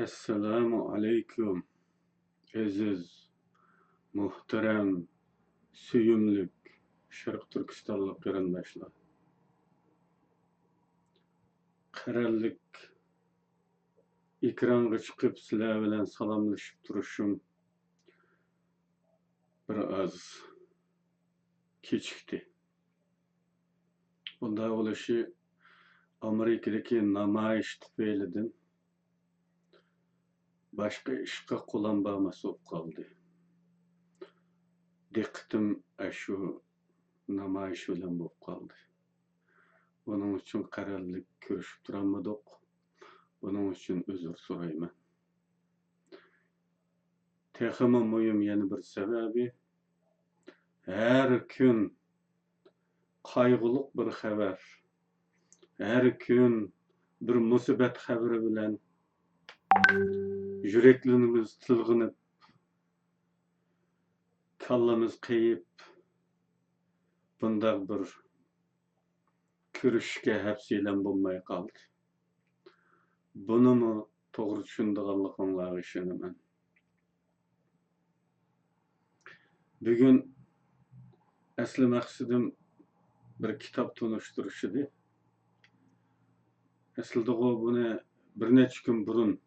Esselamu aleyküm, aziz, muhterem, süyümlük, Şarkı Türkistanlık qarindaşlar. Qarallik ekranga chiqib sizlar bilan salomlashib turishim bir az kechikdi. Bunda bo'lishi Amerikadagi namoyish tufaylidan boshqa ishga qo'lim bormas bo'lib qoldi. Diqqatim shu namoyish bilan bo'lib qoldi. Bunun için qarallik ko'rishib turamidik. Bunun için özür so'rayman. Texmi muhim yana bir sababi, her gün qayg'uliq bir xabar, her gün bir musibat xabari bilan yuraklarimiz tilg'inib, kallamiz qayib, bundaq bir ko'rishga hapsilan bo'lmay qoldi. Bunimi to'g'ri tushundiganligimga ishonaman. Bugün asli maqsadim bir kitap tanıştırış idi. Aslida buni bir necha kun burun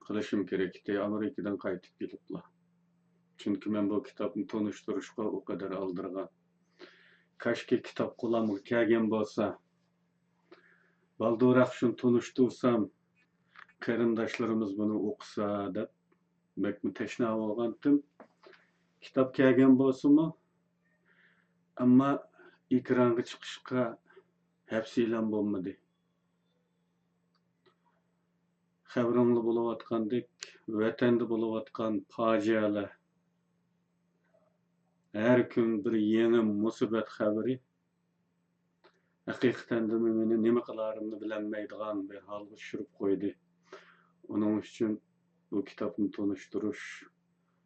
qilishim kerakdi. Amerikadan qaytib keliblar. Chunki men bu kitobni tanıştırishga o kadar aldirgan. Kashki kitap qo'limga kelgan bo'lsa, balduraq shuni tanıştırsam, qarindoshlarimiz buni o'qisa deb bakmi tashna bo'lgandim. Kitap kelgan bo'lsa-mu, ammo ekranga chiqishga hapsilan bo'lmadi. Xabarimda bo'layotgandek, vatanda bo'layotgan fojialar, her gün bir yeni musibat xabari haqiqatan de meni nima qilarimni bilolmaydigan bir holga tushirib qo'ydi. Onun uchun bu kitobni tanishtirish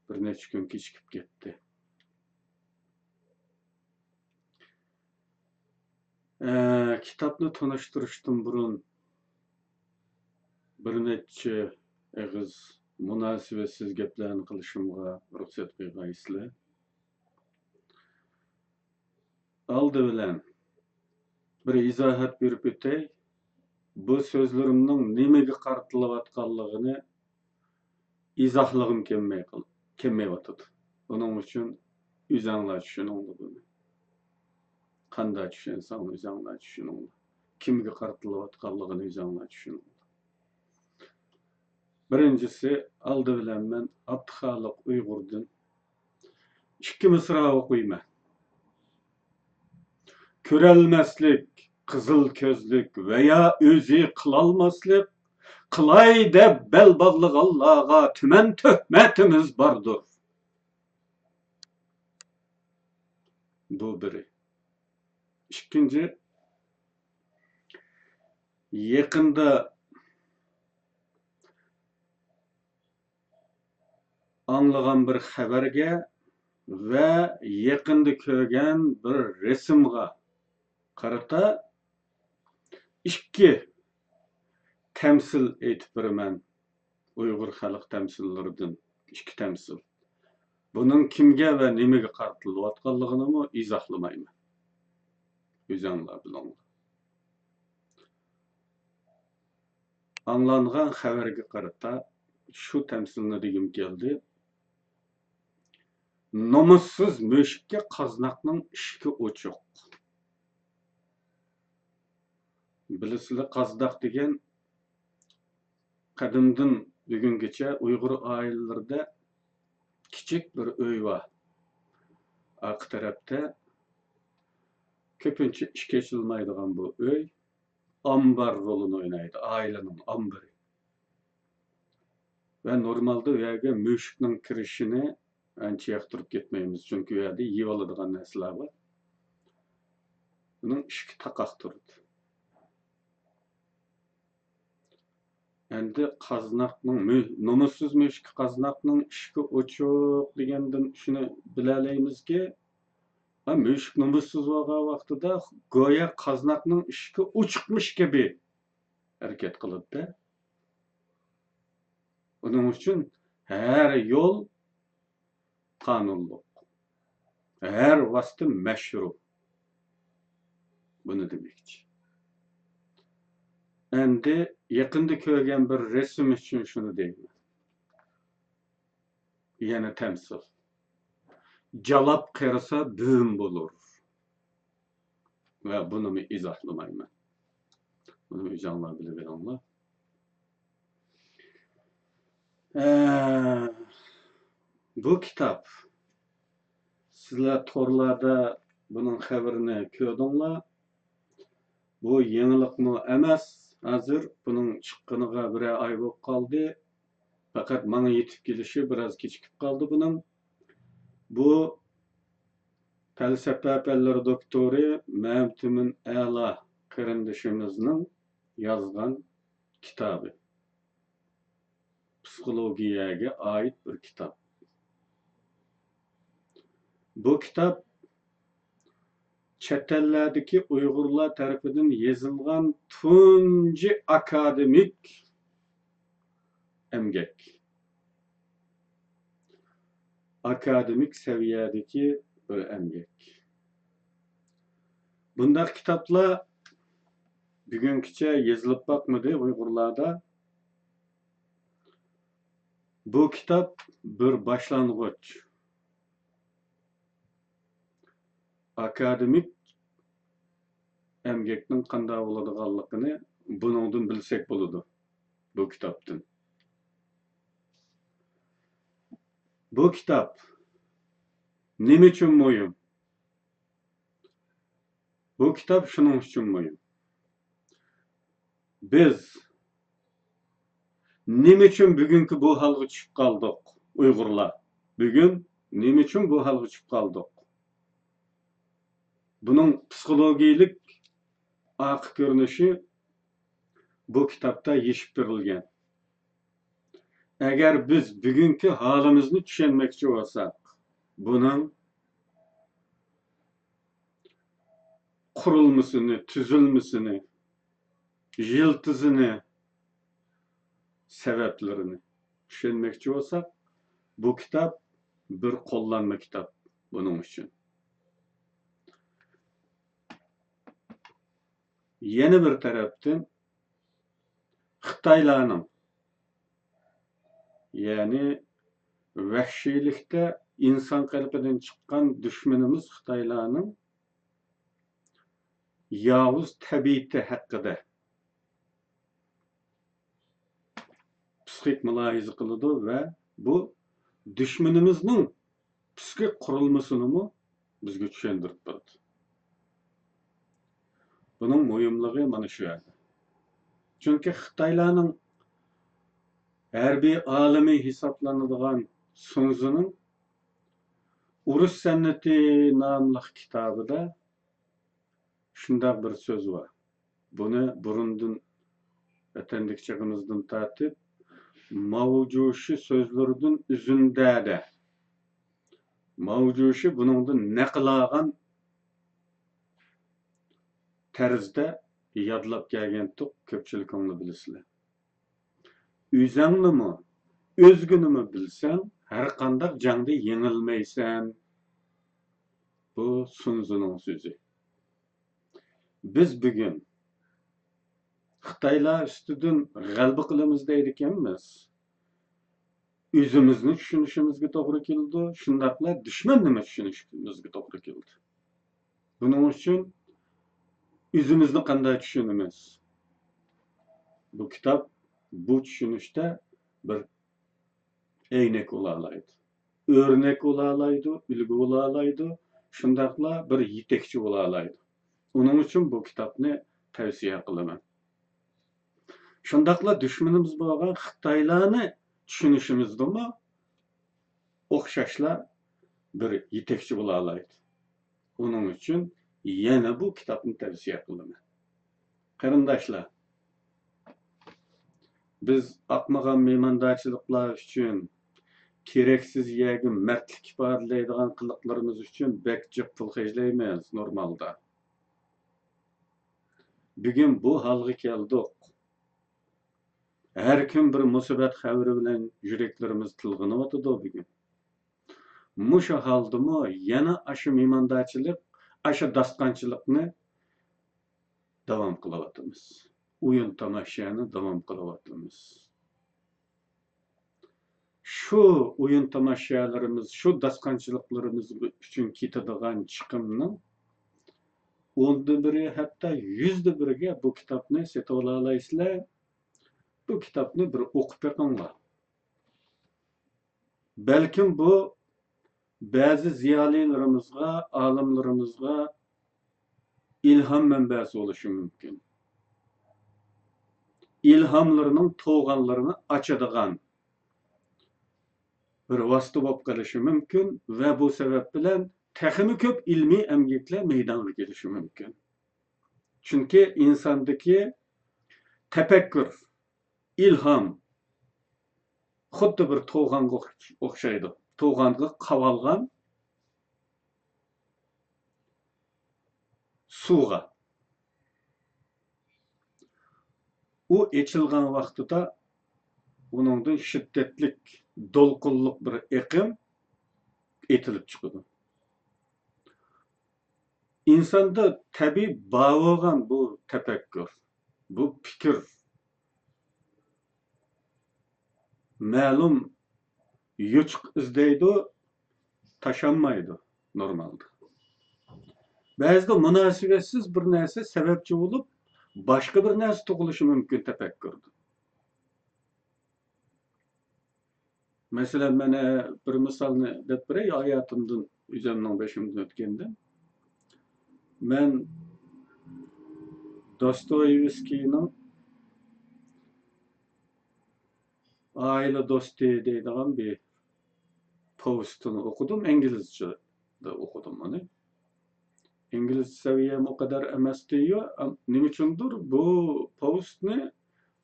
bir necha kun kechikib ketdi. Kitobni tanishtirishdan burun bir necha og'iz munosabatsiz gaplarni qilishimga ruxsat bergaysizlar. Aldı bilan bir izohat berib o'tay. Bu so'zlarimning nimaga qaratilayotganligini izohlag'im kelmayotdi. Buning uchun o'zinglar tushuninglar buni. Qanday tushunsan, o'zinglar tushuninglar. Kimga qaratilayotganligini o'zinglar tushuninglar. Birinchisi, aldı bilan men Abduxoliq Uyg'urdan ikki misra o'qiyman. Körelmeslik, kızıl közlük veya özü kılalmaslık, kılay deb bel bağlık Allah'a tümen töhmetimiz bardır. Bu biri. İkinci, yakında anlagan bir haberge ve yakında kögen bir resimga qarata ikki temsil etib beraman. Uyg'ur xalq temsillaridan ikki temsil. Bunun kimga va nimaga qaratilayotganligini izohlamayman. O'zinglar bilinglar. Anglangan xabarga qarata shu temsilni degim keldi. Nomussuz mushukka qaznaqning ishki ochiq. Bilisizlar, qazdaq degan qadimdan bugungacha Uyg'ur oilalarida kichik bir uy bor. Arqa tarafda ko'pincha ishga chiqilmaydigan bu uy ambar rolini o'ynaydi, oilaning ambari. Ve normalde u yerga mushukning kirishini ancha yoqtirib ketmaymiz, chunki u yerda yeb oladigan narsalar bor. Buning ishki taqoq turdi. Endi qaznaqning nomussuz mushuk qaznaqning ishki ochiq degandan shuni bilalayimizki, mushuk nomussuz bo'lgan vaqtida go'yo qaznaqning ishki ochiqmish gibi harakat qiladi. Onun için her yol kanunluk. Her vasıta meşru. Bunu demekçi. Endi yakında görgen bir resim için şunu deyim. Yine temsil. Calap kırsa büyüm bulur. Ve bunu mu izahlamayım. Bunu mu izahlayabilir onlar. Bu kitap sizler torlarda bunun haberini gördünler. Bu yenilik mi emas. Hazır bunun çıkkınıga bir ay bolup kaldı. Fakat bana yetip gelişi biraz kechikip kaldı bunun. Bu felsefe felleri doktori Mehmet'in Ela kardeşimizin yazgan kitabı. Psikolojiye ait bir kitap. Bu kitap chet ellerdeki Uygurlar tarafından yazılgan tunji akademik emgek. Akademik seviyedeki bir emgek. Bunlar kitaplar bugünküçe yazılıp bakmadı Uygurlarda. Bu kitap bir başlangıç. Akademik emgeknin qanday bo'ladiganligini buningdan bilsak bo'ladi bu kitaptan. Bu kitap nima uchun muhim? Bu kitap shuning uchun muhim. Biz nima uchun bugungi bu holga tushib qoldik Uyg'urlar? Bugun nima uchun bu holga tushib qoldik? Bunun psikologik aqı görünüşü bu kitapta yeshib berilgan. Eğer biz bugünkü halimizni tushunmoqchi bo'lsak, bunun kurulmasını, tüzülmesini, yıldızını, sebeplerini düşünmekçi olsak, bu kitap bir kullanma kitap bunun için. Yeni bir taraftan Xitaylarning, yani vahşilikte insan kalbinden çıkan düşmanımız Xitaylarning yavuz tabiati haqida psixik mulohiza qiladi ve bu düşmanımızın psixik qurilmasini bizga tushuntirib berdi. Bunun muhimligi mana shu yerda. Chunki Xitoylarning harbiy olimi hisoblanadigan Sun Tzu'ning Urush san'ati nomli kitobida shunday bir so'z var. Buni burundan vatandik chig'imizdan tortib mavjushi so'zlaridan uzundada. Mavjushi buningdan naqlagan tarzda yodlab kelgandik, ko'pchilik uni bilasizlar. O'zingni o'zginimi bilsan, har qanday jangda yengilmaysan. Bu Sun Tzu'ning so'zi. Biz bugun Xitoylar ustidan g'alaba qilamiz deydi ekanmiz. O'zimizni tushunishimizga to'g'ri keldi, shundaqla dushmanni tushunishimizga to'g'ri keldi. Buning uchun o'zimizni qanday tushunamiz? Bu kitap bu tushunishda bir eynek olalaydı. Örnek olalaydı, ilgi olalaydı, shundaqla bir yetekçi olalaydı. Onun için bu kitapni tavsiya qilaman. Shundaqla düşmanımız bo'lgan Xitoylarni tushunishimizdami o'xshashla bir yetekçi olalaydı. Onun için yana bu kitapni tavsiya qilaman. Qarindoshlar, biz aqmagan mehmondorchiliklar uchun keraksiz yerga mardlik ifodalaydigan qiliqlarimiz uchun bek jiq pul xarjlaymiz normalda. Bugun bu holga keldik. Her kim bir musibet haberi bilen yüreklerimiz tılgınıyotydy bugün. Muşa haldymy yana aşı mimandaçylyk, aşı daskançylykny dawam kılabatymyz. Uyun tamaşany dawam kılabatymyz. Şu uyun tamaşalarımız, şu daskançylyklarımız üçün kitadigan çykymnyň 10'da biri, hatta 100'de biriga bu kitapni setip alaysizlar. Bu kitapni bir okup bakыңlar. Belkim bu bazı ziyalilarimizga, alimlarimizga ilham menbäsi boluşy mümkin. İlhamlarynyň toğanlaryny açadygan bir wasta bolup galyşy mümkin we bu sebep bilen tehimi köp ilmi emgekler meydana gelişi mümkin. Çünki insandaki tefekkür, ilham huddy bir toğanga okşaydy. Toğanga kavalgan suga. O eçilgan wagtyda onundan şiddetlik, dolkunluk bir ekim etilip çıkıdy. İnsanda tabi bağlagan bu tefekkür, bu fikir, ma'lum yuçuk izleydi, taşanmaydı normalde. Bazıda münasibetsiz bir narsa sebepçi olup, başka bir narsa tuguluşu mümkün tefekkürdü. Mesela mene bir misalını dep berey, hayatımdan, üzemden beşimden ötkende. Men Dostoyevski'nin Aile Dostu deydigan bir povestini okudum. İngilizce de okudum onu. İngiliz seviyem o kadar emas diyor. Nime üçindir bu povestni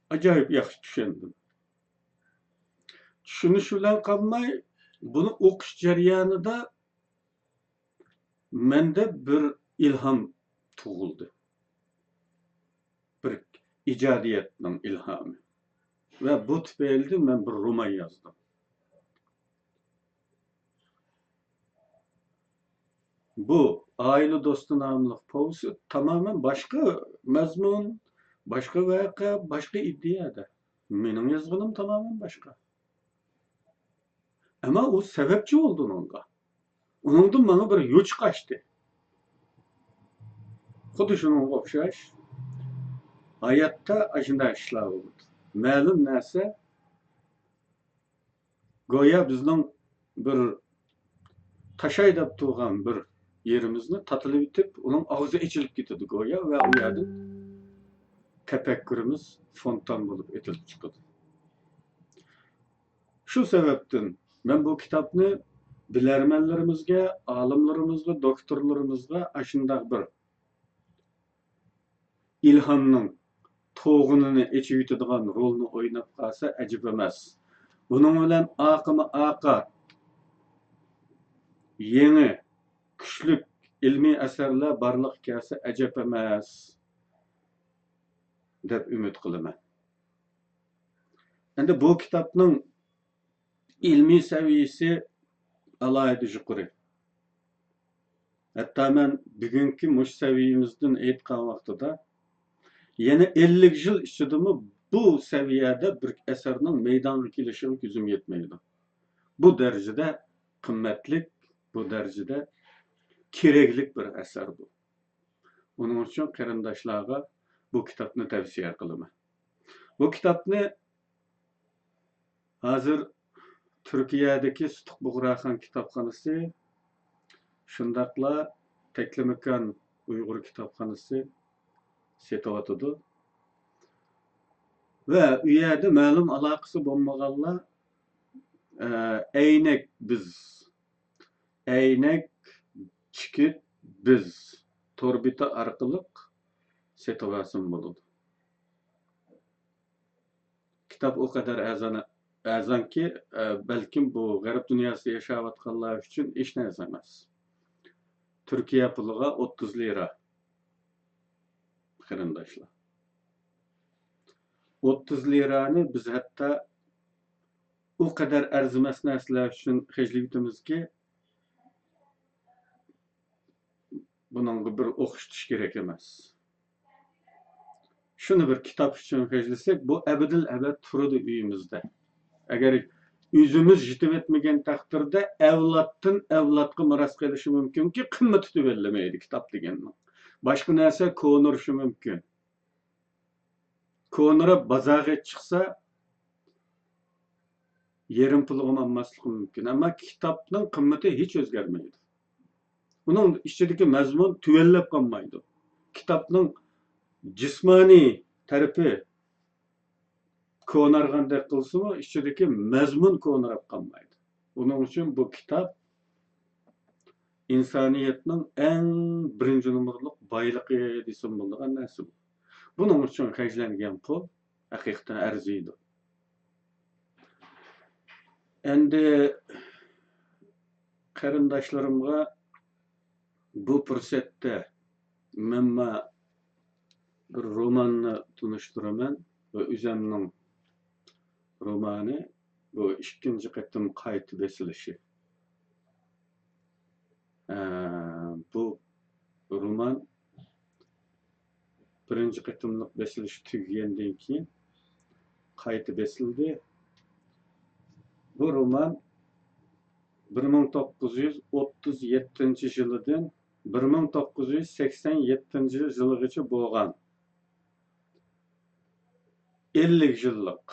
acayip yaxşı düşündüm. Düşünüş bilen kalmay, bunu okuş jaryanida mende bir ilham tuguldu. Bir icadiyetning ilhamı. Ve bu tüpeyli men bir roman yazdım. Bu Aile Dostu namlı povesi tamamen başka mezmun, başka vaka, başka iddiada. Benim yazgınım tamamen başka. Ama o sebepçi oldu onunla. Onundan bana bir yuç kaçtı. Kudu şunun okşaş. Hayatta aşında işler oldu. Ma'lum narsa goya bizning bir taşaydap turgan bir yerimizni tatılıp bitip, onun ağzı içilip gitdi goya ve o yerden tefekkürümüz fontan bulup etilip çıkdı. Şu sebepten ben bu kitapni bilermenlerimizge, alimlerimizge, doktorlarımızga aşındak bir ilhamның toğununu içip yutadigan rolunu oynap kalsa acip emas. Bunun bilen akımı aka, yeni, küçlük ilmi eserler barlık kelse acip emas dep ümit kılıman. Endi bu kitapның ilmi seviyesi alaydı yuqori. Hatta men bugünkü muş seviyemizden aytgan vaqtida yana 50 yıl içidimi bu seviyede bir eserinin meydana kelişine gözüm yetmeydi. Bu derecede kıymetlik, bu derecede kereklik bir eser bu. Onun için qarindaşlarga bu kitapni tavsiye kılıman. Bu kitapni hazır Türkiye'deki Sıtık Buğraxan kitapxanası, şundaqla Teklimekan Uygur kitapxanası setawatydy. Ve u yerde ma'lum alaqası bolmaganlar Eynek biz, Eynek Çikit biz torbita arkalık setawasın boludy. Kitap o kadar azan ki belki bu garip dünyası yaşayatkanlar için iş narsa emas. Türkiye puluga 30 lira qarindaşlar. 30 lirani biz hatta o kadar arzimas narsalar uchun xejliyitimizki, buningga bir o'qitish kerak emas. Shuni bir kitob uchun xejlasak, bu abadil abad turadi uyimizda. Agar o'zimiz yetib etmagan taqdirda avloddan avlodga miros qilishi mumkinki, qimmati tugallamaydi kitob deganning. Boshqa narsa ko'nirishi mumkin. Ko'nirib bozorga chiqsa, yerim pulga olmasligi mumkin. Ammo kitobning qimmati hech o'zgarmaydi. Uning ichidagi mazmun tugallab qolmaydi. Kitobning jismoniy tarafi ko'nargandek qilsa-mu, ichidagi mazmun ko'narib qolmaydi. Uning uchun bu kitob insoniyatning eng birinchi numurliq boyligi desam bo'ladigan narsa. Buning uchun xarjlangan pul haqiqatan arziydi. Endi qarindoshlarimga bu fursatda menma bir romanni tunishtiraman va o'zimning romani bu ikkinchi qatim qayta basilishi. Bu roman birinchi qatimliq basilish tugagandan keyin qayta basildi. Bu roman 1937 yilidan 1987 yilgacha bo'lgan 50 yillik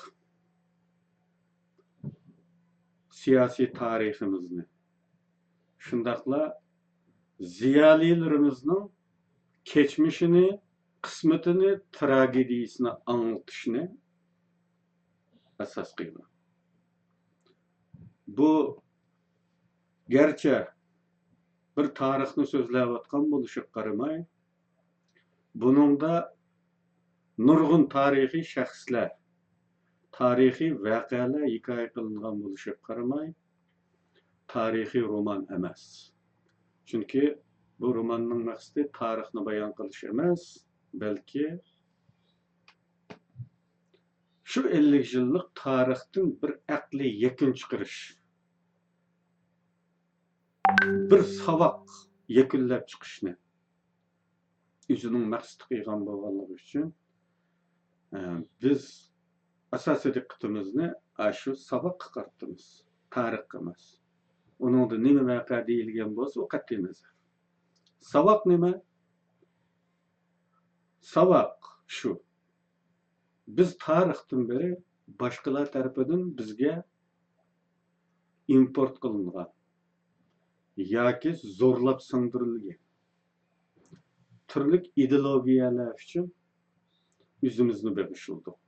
siyosiy tariximizni, shundaqla ziyolilarimizning keçmişini, qismatini, tragediyasini anlatishni asas qilgan. Bu gerçi bir tarixni so'zlayotgan bo'lishiga qaramay, buningda nurg'un tarixiy shaxslar, tarixiy voqealar hikoya qilingan bo'lishiga qaramay, tarixiy roman emas. Chunki bu romanning maqsadi tarixni bayon qilish emas, balki shu 50 yillik tarixdan bir aqliy yakun chiqarish, bir savoq yakunlab chiqishni o'zining maqsadi qilgan bo'lganligi uchun biz asosiy diqqatimizni shu savoqqa qaratamiz, tarixga emas. Uningda nima voqea deyilgan bo'lsa, u qat'iy nazar. Savoq nima? Savoq shu. Biz tarixdan beri boshqalar tarafidan bizga import qilingan yoki zo'rlab singdirilgan turli ideologiyalar uchun o'zimizni beg'ishildik.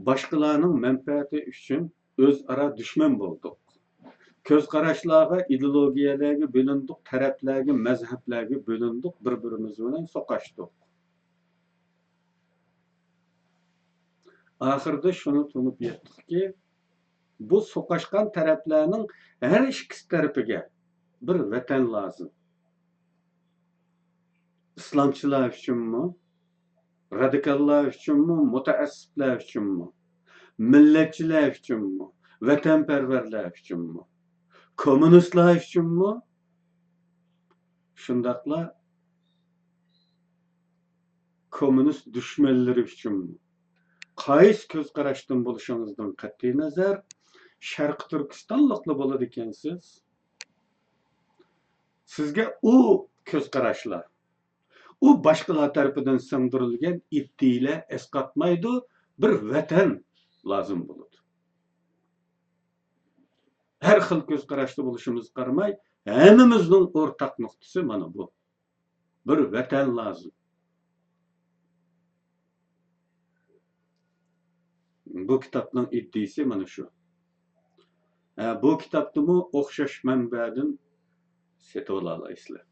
Boshqalarning manfaati uchun o'zaro dushman bo'ldik. Ko'z qarashlarga, ideologiyalarga bo'lindik, taraflarga, mazhablarga bo'lindik, bir-birimiz bilan so'qashdik. Oxirida shuni tunib yetdikki, bu so'qashgan taraflarning har ikkisi tarafiga bir vatan lozim. İslamchilar uchunmi, radikallar uchunmi, mutaassiblar uchunmi, millatchilar uchunmi, vatanparvarlar uchunmi, kommunistlar uchunmi, shundaqla kommunist dushmanlari uchunmi? Qaysi ko'z qarashdan bo'lishingizdan qat'iy nazar, Sharq Turkistonliklar bo'ladi ekansiz. Sizga u ko'z qarashlar, u boshqalar tarafidan singdirilgan iddialar esqatmaydi, bir vatan lozim bo'ladi. Har xil ko'z qarashda bo'lishimiz qaramay, hammamizning o'rtaq nuqtasi mana bu. Bir vatan lozim. Bu kitobning iddiasi mana shu. Bu kitobni o'xshash manbadan setib olasizlar.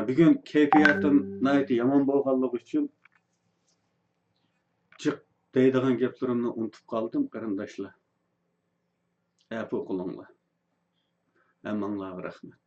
Bugun kayfiyatim nayt yomon bo'lganligi uchun chiq deydigan gaplarimni unutib qoldim, qarindoshlar. Afu qilinglar. Hammanglarga rahmat.